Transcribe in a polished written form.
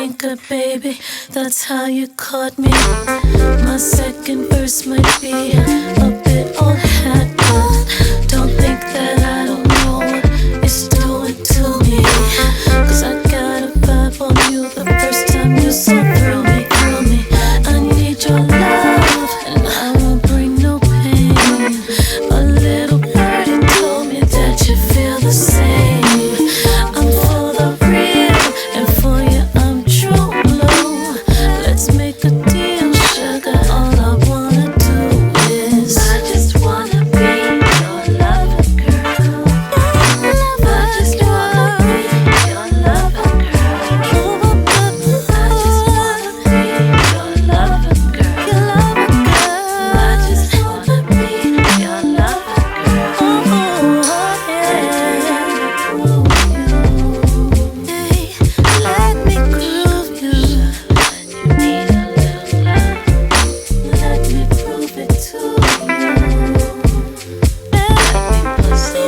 thinker, baby, that's how you caught me. My second verse might be a bit old hat, but don't think that I don't know what it's doing to me. Cause I got a vibe on you the first time you saw through me, through me. I need your love, and I won't bring no pain. A little birdie told me that you feel the same. I'm for the real, and for you I'm true blue. Let's make a deal, sugar. All I wanna do is I just wanna be your lover girl. I just wanna be your lover girl. I just wanna be your lover girl. I just wanna be your lover girl. Let me groove you. You need a little love. Let me prove it to you. Let me pussy